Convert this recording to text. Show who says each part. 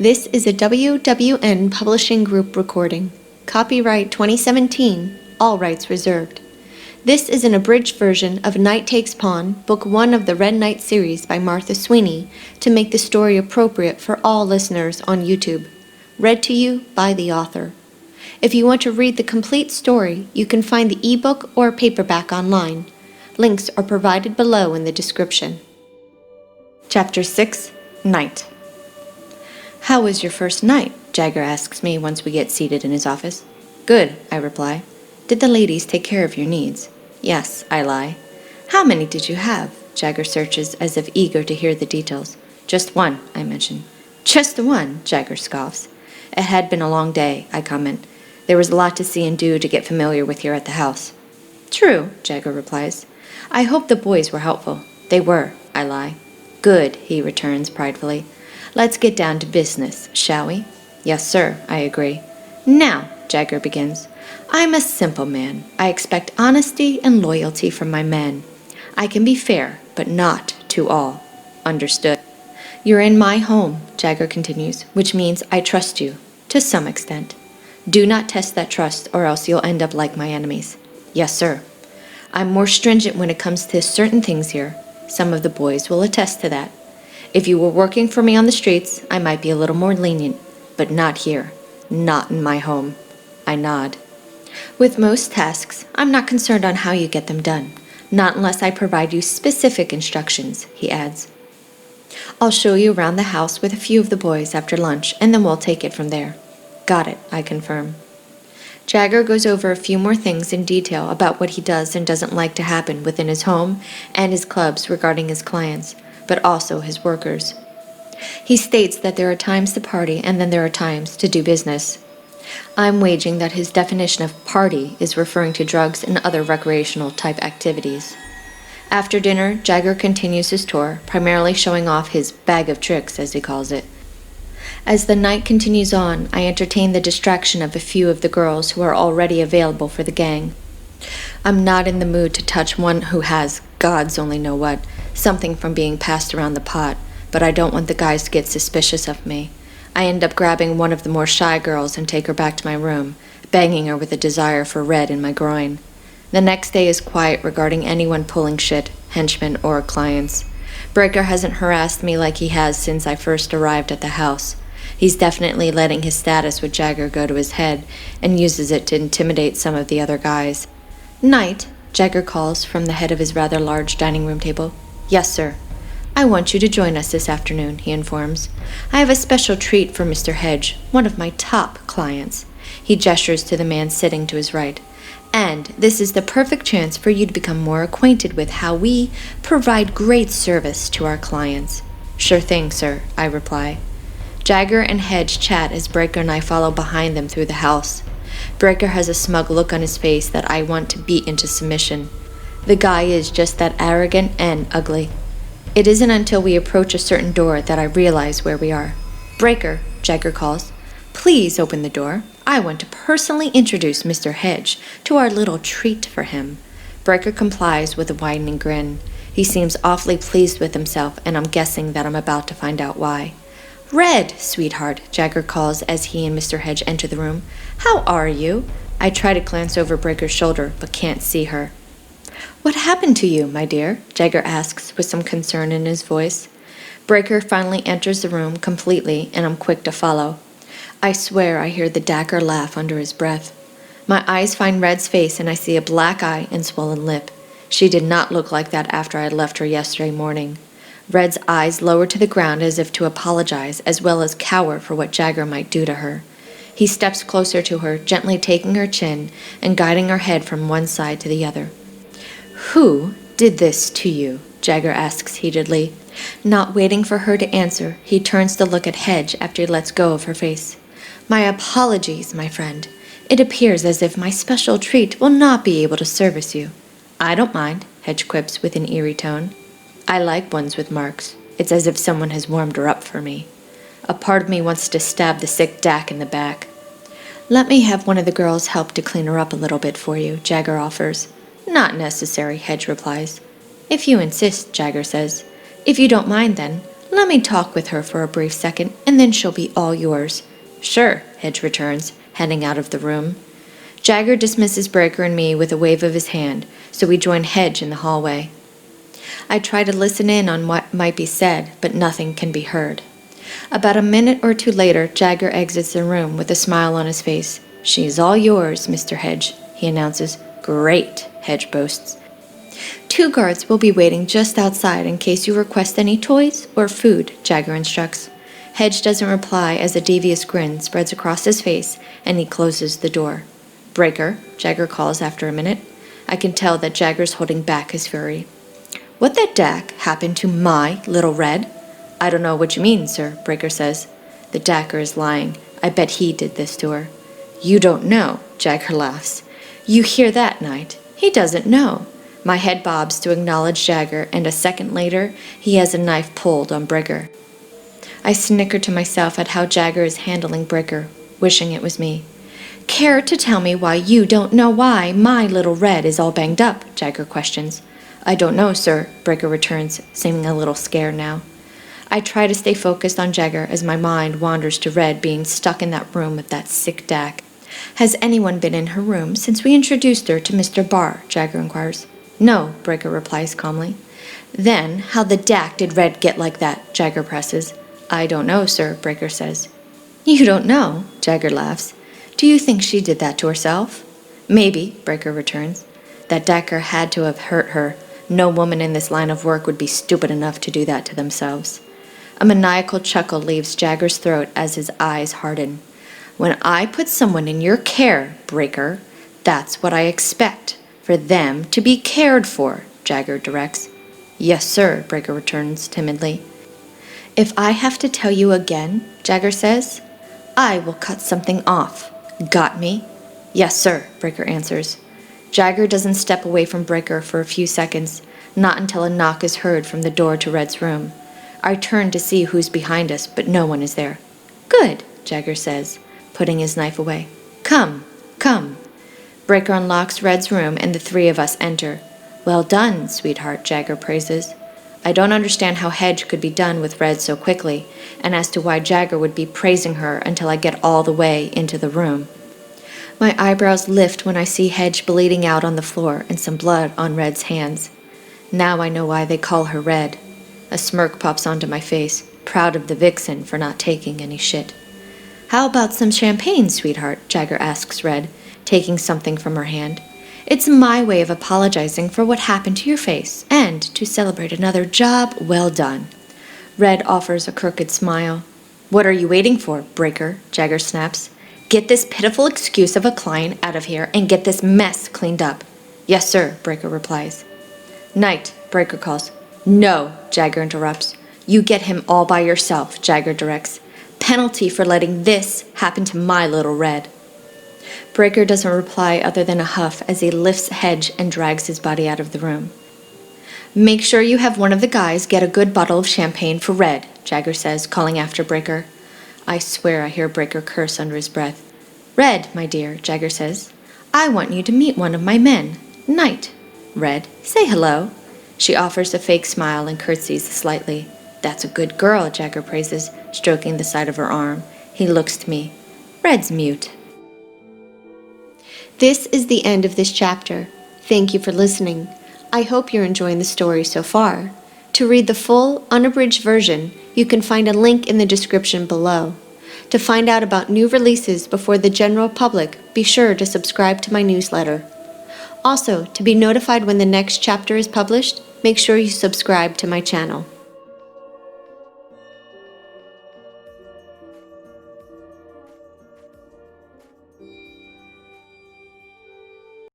Speaker 1: This is a WWN Publishing Group recording. Copyright 2017, all rights reserved. This is an abridged version of Knight Takes Pawn, Book 1 of the Red Knight series by Martha Sweeney, to make the story appropriate for all listeners on YouTube. Read to you by the author. If you want to read the complete story, you can find the ebook or paperback online. Links are provided below in the description. Chapter 6, Night. "How was your first night?" Jagger asks me once we get seated in his office. "Good," I reply. "Did the ladies take care of your needs?" "Yes," I lie. "How many did you have?" Jagger searches as if eager to hear the details. "Just one," I mention. "Just one?" Jagger scoffs. "It had been a long day," I comment. "There was a lot to see and do to get familiar with here at the house." "True," Jagger replies. "I hope the boys were helpful." "They were," I lie. "Good," he returns pridefully. "Let's get down to business, shall we?" "Yes, sir," I agree. "Now," Jagger begins, "I'm a simple man. I expect honesty and loyalty from my men. I can be fair, but not to all. Understood?" "You're in my home," Jagger continues, "which means I trust you, to some extent. Do not test that trust, or else you'll end up like my enemies." "Yes, sir." "I'm more stringent when it comes to certain things here. Some of the boys will attest to that. If you were working for me on the streets, I might be a little more lenient, but not here. Not in my home." I nod. "With most tasks, I'm not concerned on how you get them done. Not unless I provide you specific instructions," he adds. "I'll show you around the house with a few of the boys after lunch, and then we'll take it from there." "Got it," I confirm. Jagger goes over a few more things in detail about what he does and doesn't like to happen within his home and his clubs regarding his clients, but also his workers. He states that there are times to party and then there are times to do business. I'm wagering that his definition of party is referring to drugs and other recreational type activities. After dinner, Jagger continues his tour, primarily showing off his bag of tricks, as he calls it. As the night continues on, I entertain the distraction of a few of the girls who are already available for the gang. I'm not in the mood to touch one who has, gods only know what, something from being passed around the pot, but I don't want the guys to get suspicious of me. I end up grabbing one of the more shy girls and take her back to my room, banging her with a desire for red in my groin. The next day is quiet regarding anyone pulling shit, henchmen or clients. Breaker hasn't harassed me like he has since I first arrived at the house. He's definitely letting his status with Jagger go to his head and uses it to intimidate some of the other guys. "Knight," Jagger calls from the head of his rather large dining room table. "Yes, sir." "I want you to join us this afternoon," he informs. "I have a special treat for Mr. Hedge, one of my top clients." He gestures to the man sitting to his right. "And this is the perfect chance for you to become more acquainted with how we provide great service to our clients." "Sure thing, sir," I reply. Jagger and Hedge chat as Breaker and I follow behind them through the house. Breaker has a smug look on his face that I want to beat into submission. The guy is just that arrogant and ugly. It isn't until we approach a certain door that I realize where we are. "Breaker," Jagger calls, "please open the door. I want to personally introduce Mr. Hedge to our little treat for him." Breaker complies with a widening grin. He seems awfully pleased with himself, and I'm guessing that I'm about to find out why. "Red, sweetheart," Jagger calls as he and Mr. Hedge enter the room. "How are you?" I try to glance over Breaker's shoulder, but can't see her. "What happened to you, my dear?" Jagger asks with some concern in his voice. Breaker finally enters the room completely, and I'm quick to follow. I swear I hear the dagger laugh under his breath. My eyes find Red's face, and I see a black eye and swollen lip. She did not look like that after I left her yesterday morning. Red's eyes lower to the ground as if to apologize, as well as cower for what Jagger might do to her. He steps closer to her, gently taking her chin and guiding her head from one side to the other. "Who did this to you?" Jagger asks heatedly. Not waiting for her to answer, he turns to look at Hedge after he lets go of her face. "My apologies, my friend. It appears as if my special treat will not be able to service you." "I don't mind," Hedge quips with an eerie tone. "I like ones with marks. It's as if someone has warmed her up for me. A part of me wants to stab the sick Dak in the back." "Let me have one of the girls help to clean her up a little bit for you," Jagger offers. "Not necessary," Hedge replies. "If you insist," Jagger says. "If you don't mind then, Let me talk with her for a brief second, and then she'll be all yours." "Sure," Hedge returns, heading out of the room. Jagger dismisses Breaker and me with a wave of his hand, so we join Hedge in the hallway. I try to listen in on what might be said, but nothing can be heard. About a minute or two later, Jagger exits the room with a smile on his face. "She's all yours, Mr. Hedge," he announces. "Great," Hedge boasts. "2 guards will be waiting just outside in case you request any toys or food," Jagger instructs. Hedge doesn't reply as a devious grin spreads across his face and he closes the door. "Breaker," Jagger calls after a minute. I can tell that Jagger's holding back his fury. "What the dack happened to my little Red?" "I don't know what you mean, sir," Breaker says. The Dacker is lying. I bet he did this to her. "You don't know," Jagger laughs. "You hear that, Knight? He doesn't know." My head bobs to acknowledge Jagger, and a second later, he has a knife pulled on Breaker. I snicker to myself at how Jagger is handling Breaker, wishing it was me. "Care to tell me why you don't know why my little Red is all banged up?" Jagger questions. "I don't know, sir," Breaker returns, seeming a little scared now. I try to stay focused on Jagger as my mind wanders to Red being stuck in that room with that sick Dack. "Has anyone been in her room since we introduced her to Mr. Barr?" Jagger inquires. "No," Breaker replies calmly. "Then how the Dack did Red get like that?" Jagger presses. "I don't know, sir," Breaker says. "You don't know?" Jagger laughs. "Do you think she did that to herself?" "Maybe," Breaker returns. "That Dacker had to have hurt her. No woman in this line of work would be stupid enough to do that to themselves." A maniacal chuckle leaves Jagger's throat as his eyes harden. "When I put someone in your care, Breaker, that's what I expect. For them to be cared for," Jagger directs. "Yes, sir," Breaker returns timidly. "If I have to tell you again," Jagger says, "I will cut something off. Got me?" "Yes, sir," Breaker answers. Jagger doesn't step away from Breaker for a few seconds, not until a knock is heard from the door to Red's room. I turn to see who's behind us, but no one is there. "Good," Jagger says, putting his knife away. "Come, come." Breaker unlocks Red's room and the 3 of us enter. "Well done, sweetheart," Jagger praises. I don't understand how Hedge could be done with Red so quickly, and as to why Jagger would be praising her until I get all the way into the room. My eyebrows lift when I see Hedge bleeding out on the floor and some blood on Red's hands. Now I know why they call her Red. A smirk pops onto my face, proud of the vixen for not taking any shit. "How about some champagne, sweetheart?" Jagger asks Red, taking something from her hand. "It's my way of apologizing for what happened to your face, and to celebrate another job well done." Red offers a crooked smile. "What are you waiting for, Breaker?" Jagger snaps. "Get this pitiful excuse of a client out of here and get this mess cleaned up." "Yes, sir," Breaker replies. "Knight," Breaker calls. "No," Jagger interrupts. "You get him all by yourself," Jagger directs. "Penalty for letting this happen to my little Red." Breaker doesn't reply other than a huff as he lifts Hedge and drags his body out of the room. "Make sure you have one of the guys get a good bottle of champagne for Red," Jagger says, calling after Breaker. I swear I hear Breaker curse under his breath. "Red, my dear," Jagger says, "I want you to meet one of my men, Knight. Red, say hello." She offers a fake smile and curtsies slightly. "That's a good girl," Jagger praises, stroking the side of her arm. He looks to me. Red's mute. This is the end of this chapter. Thank you for listening. I hope you're enjoying the story so far. To read the full, unabridged version, you can find a link in the description below. To find out about new releases before the general public, be sure to subscribe to my newsletter. Also, to be notified when the next chapter is published, make sure you subscribe to my channel.